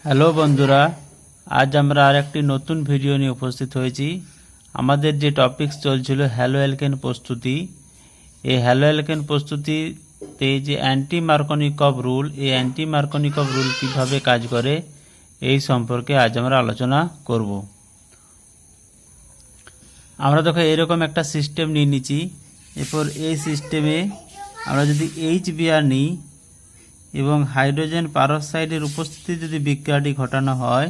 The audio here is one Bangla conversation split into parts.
হ্যালো বন্ধুরা, আজ আমরা আরেকটি নতুন ভিডিও নিয়ে উপস্থিত হয়েছি। আমাদের যে টপিকস চলছিল হ্যালো অ্যালকেন প্রস্তুতি, এই হ্যালো অ্যালকেন প্রস্তুতিতে যে অ্যান্টি মার্কনিকভ রুল, এই অ্যান্টি মার্কনিকভ রুল কীভাবে কাজ করে এই সম্পর্কে আজ আমরা আলোচনা করব। আমরা দেখো এরকম একটা সিস্টেম নিয়ে নিচ্ছি। এরপর এই সিস্টেমে আমরা যদি HBr নিই এবং হাইড্রোজেন পারক্সাইডের উপস্থিতি যদি বিক্রিয়াটি ঘটানো হয়,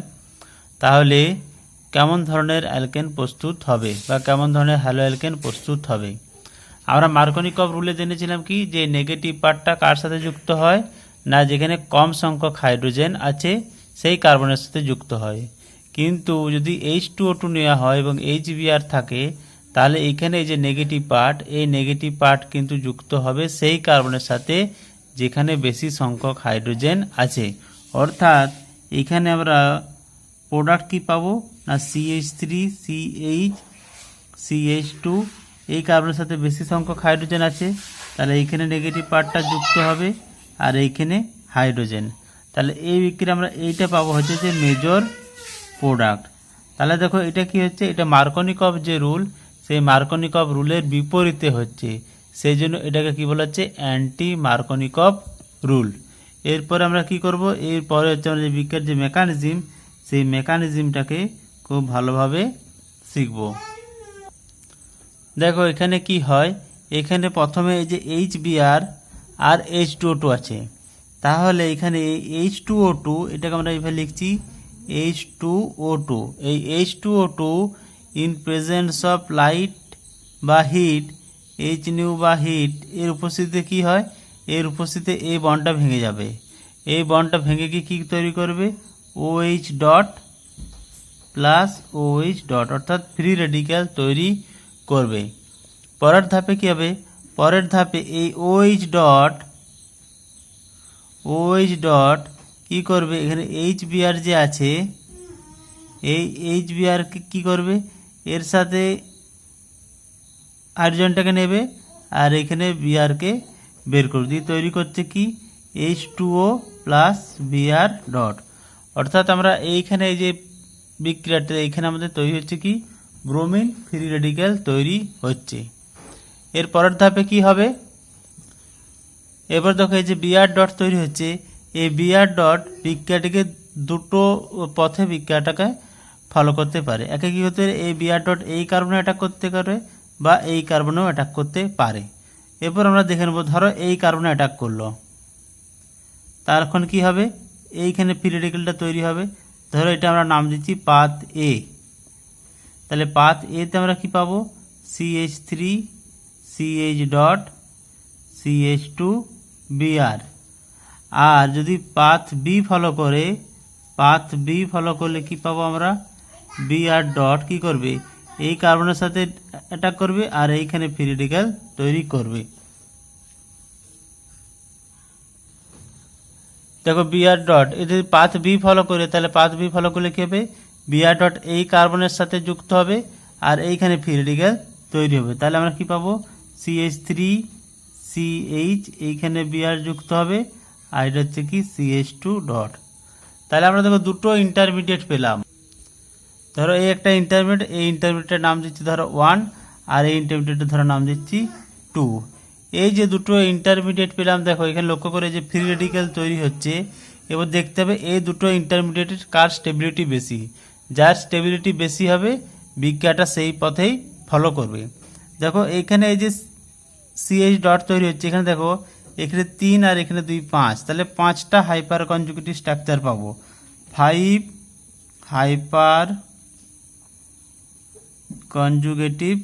তাহলে কেমন ধরনের অ্যালকেন প্রস্তুত হবে বা কেমন ধরনের হ্যালো অ্যালকেন প্রস্তুত হবে। আমরা মার্কনিকভ রুলে জেনেছিলাম কি, যে নেগেটিভ পার্টটা কার সাথে যুক্ত হয় না, যেখানে কম সংখ্যক হাইড্রোজেন আছে সেই কার্বনের সাথে যুক্ত হয়। কিন্তু যদি H2O2 নেওয়া হয় এবং HBr থাকে, তাহলে এইখানে এই যে নেগেটিভ পার্ট, এই নেগেটিভ পার্ট কিন্তু যুক্ত হবে সেই কার্বনের সাথে যেখানে বেশি সংখ্যক হাইড্রোজেন আছে। অর্থাৎ এখানে আমরা প্রোডাক্ট কি পাবো না, CH3 CH CH2, এই কার্বনের সাথে বেশি সংখ্যক হাইড্রোজেন আছে, তাহলে এইখানে নেগেটিভ পার্টটা যুক্ত হবে আর এইখানে হাইড্রোজেন। তাহলে এই বিক্রিয়া আমরা এইটা পাবো হচ্ছে যে মেজর প্রোডাক্ট। তাহলে দেখো এটা কি হচ্ছে, এটা মার্কনিকভ যে রুল, সেই মার্কনিকভ রুলের বিপরীতে হচ্ছে, সেই জন্য এটাকে কি বলা হচ্ছে অ্যান্টি মার্কনিকভ রুল। এরপরে আমরা কি করব, এরপরে হচ্ছে আমরা যে বিক্রিয়ার যে মেকানিজম, সেই মেকানিজমটাকে খুব ভালোভাবে শিখব। দেখো এখানে কি হয়, এখানে প্রথমে এই যে HBr আর H2O2 আছে, তাহলে এখানে এই H2O2 এটাকে আমরা এইভাবে লিখছি H2O2। এই H2O2 in presence of light বা হিট, H নিউ বা হিট, এর উপস্থিতিতে কি হয়, এর উপস্থিতিতে এই বন্ডটা ভেঙে যাবে। এই বন্ডটা ভেঙে কি তৈরি করবে, OH dot plus OH dot, অর্থাৎ ফ্রি রেডিক্যাল তৈরি করবে। পরের ধাপে কি হবে, পরের ধাপে এই OH ডট কি করবে, এখানে HBr যে আছে, এই HBr কি করবে, এর সাথে হাইড্রোজেনটাকে নেবে আর এখানে বিআরকে বের করবে, দিয়ে তৈরি করছে কি H2O প্লাস Br ডট। অর্থাৎ আমরা এইখানে এই যে বিক্রিয়াটা, এইখানে আমাদের তৈরি হচ্ছে কি ব্রোমিন ফ্রি রেডিক্যাল তৈরি হচ্ছে। এর পরের ধাপে কি হবে, এবার দেখো এই যে Br ডট তৈরি হচ্ছে, এই Br ডট বিক্রিয়াটিকে দুটো পথে বিক্রিয়াটাকে ফলো করতে পারে। একে কি হতে, এই Br ডট এই কার্বনে অ্যাটাক করতে পারে বা এই কার্বনেও অ্যাটাক করতে পারে। এরপর আমরা দেখে নেব, ধরো এই কার্বনে অ্যাটাক করলো, তার এখন কী হবে, এইখানে ফ্রি রেডিক্যালটা তৈরি হবে। ধরো এটা আমরা নাম দিচ্ছি পাথ এ। তাহলে পাথ এতে আমরা কি পাবো, CH3 CH dot CH2 Br। আর যদি পাথ বি ফলো করে, পাথ বি ফলো করলে কি পাবো আমরা, Br ডট কি করবে, এই কার্বনের সাথে অ্যাটাক করবে আর এইখানে ফ্রি রেডিক্যাল তৈরি করবে। দেখো Br ডট যদি পাথ বি ফলো করে, তাহলে পাথ বি ফলো করলে কী হবে, Br ডট এই কার্বনের সাথে যুক্ত হবে আর এইখানে ফ্রি রেডিক্যাল তৈরি হবে। তাহলে আমরা কি পাবো, CH3 CH, এইখানে Br যুক্ত হবে আর এটা হচ্ছে কি CH2 ডট। তাহলে আমরা দেখো দুটো ইন্টারমিডিয়েট পেলাম। ধরো এই একটা ইন্টারমিডিয়েট, এই ইন্টারমিডিয়েটের নাম দিচ্ছি ধরো 1 আর এই ইন্টারমিডিয়েটের ধরো নাম দিচ্ছি 2। এই যে দুটো ইন্টারমিডিয়েট পেলাম, দেখো এখানে লক্ষ্য করে যে ফ্রি রেডিক্যাল তৈরি হচ্ছে। এবার দেখতে হবে এই দুটো ইন্টারমিডিয়েটের কার স্টেবিলিটি বেশি, যার স্টেবিলিটি বেশি হবে বিক্রিয়াটা সেই পথেই ফলো করবে। দেখো এইখানে এই যে CH ডট তৈরি হচ্ছে, এখানে দেখো এখানে 3 আর এখানে 2 5, তাহলে 5টা হাইপার কনজুগেটিভ স্ট্রাকচার পাবো, 5 হাইপার কনজুগেটিভ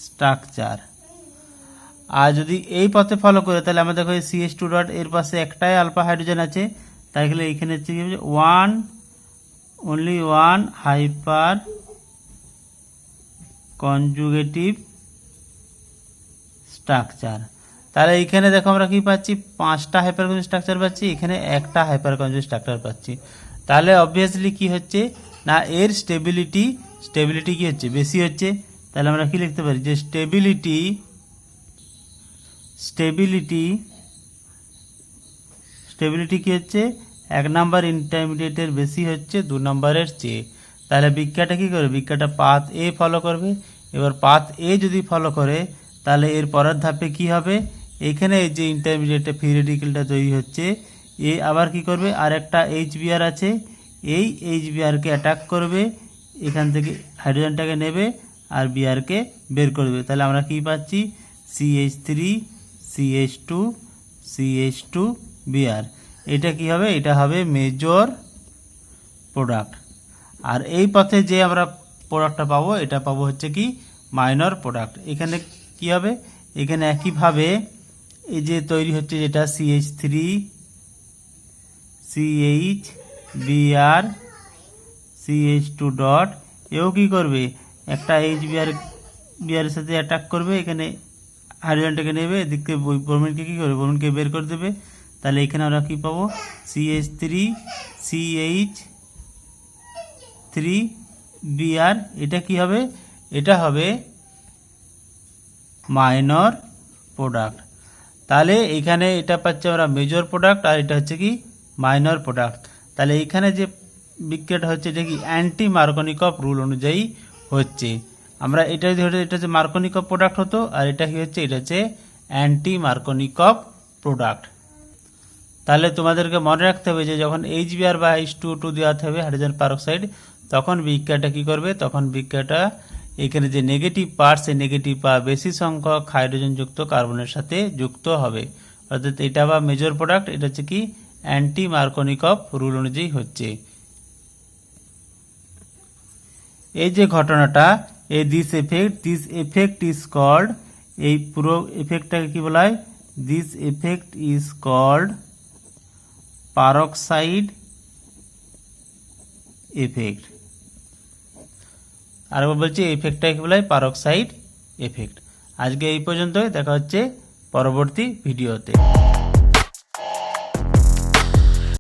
স্ট্রাকচার। আর যদি এই পথে ফলো করে, তাহলে আমরা দেখো CH2 ডট এর পাশে একটাই আলফা হাইড্রোজেন আছে, তাই গেলে এইখানে হচ্ছে only one hyper conjugative structure. তাহলে এইখানে দেখো আমরা কি পাচ্ছি, 5টা হাইপার কনজুগেটিভ স্ট্রাকচার পাচ্ছি, এখানে একটা হাইপার কনজুগেটিভ স্ট্রাকচার পাচ্ছি। তাহলে অবভিয়াসলি কি হচ্ছে না, এর স্টেবিলিটি কি হচ্ছে, বেশি হচ্ছে। তাহলে আমরা কি লিখতে পারি, যে স্টেবিলিটি কি হচ্ছে, 1 নাম্বার ইন্টারমিডিয়েটের বেশি হচ্ছে 2 নাম্বারের চেয়ে। তাহলে বিক্রিয়াটা কী করবে, বিক্রিয়াটা পাথ এ ফলো করবে। এবার পাথ এ যদি ফলো করে তাহলে এর পরের ধাপে কি হবে, এখানে এই যে ইন্টারমিডিয়েটে ফ্রি রেডিকেলটা তৈরি হচ্ছে, এ আবার কি করবে, আর একটা HBr আছে, এই HBrকে অ্যাটাক করবে, এখান থেকে হাইড্রোজেনটাকে নেবে আর বিআরকে বের করবে। তাহলে আমরা কি পাচ্ছি, CH3 CH2 CH2 Br। এটা কি হবে, এটা হবে মেজর প্রোডাক্ট। আর এই পথে যে আমরা প্রোডাক্টটা পাবো, এটা পাবো হচ্ছে কি মাইনর প্রোডাক্ট। এখানে কি হবে, এখানে একইভাবে এই যে তৈরি হচ্ছে যেটা CH3 CH Br CH2 dot, এও কি করবে, একটা HBr এর সাথে অ্যাটাক করবে, এখানে হাইড্রোজেনটাকে নেবে, এদিক থেকে ব্রোমিনকে কী করবে, ব্রোমিনকে বের করে দেবে। তাহলে এখানে আমরা কী পাবো, CH3 CH3 Br। এটা কি হবে, এটা হবে মাইনর প্রোডাক্ট। তাহলে এখানে এটা পাচ্ছি আমরা মেজর প্রোডাক্ট, আর এটা হচ্ছে কি মাইনর প্রোডাক্ট। তাহলে এখানে যে বিক্রিয়াটা হচ্ছে এটা কি অ্যান্টি মার্কনিকভ রুল অনুযায়ী হচ্ছে। আমরা এটা যদি হতো, এটা হচ্ছে মার্কনিকভ প্রোডাক্ট হতো, আর এটা কি হচ্ছে, এটা হচ্ছে অ্যান্টি মার্কনিকভ প্রোডাক্ট। তাহলে তোমাদেরকে মনে রাখতে হবে যে যখন HBr বা H2O2 দেওয়া হবে হাইড্রোজেন পারক্সাইড, তখন বিক্রিয়াটা কি করবে, তখন বিক্রিয়াটা এখানে যে নেগেটিভ পার্ট, সেই নেগেটিভ পার্ট বেশি সংখ্যক হাইড্রোজেনযুক্ত কার্বনের সাথে যুক্ত হবে। অর্থাৎ এটা বা মেজর প্রোডাক্ট, এটা হচ্ছে কি অ্যান্টি মার্কনিকভ রুল অনুযায়ী হচ্ছে। এই যে ঘটনাটা, এই দিস এফেক্ট ইজ কল্ড, এই পুরো এফেক্টটাকে কি বলা হয়, this effect is called peroxide effect. আরেকবার বলছি, এফেক্টটাকে কি বলা হয়, পারক্সাইড এফেক্ট। আজকে এই পর্যন্তই, দেখা হচ্ছে পরবর্তী ভিডিওতে।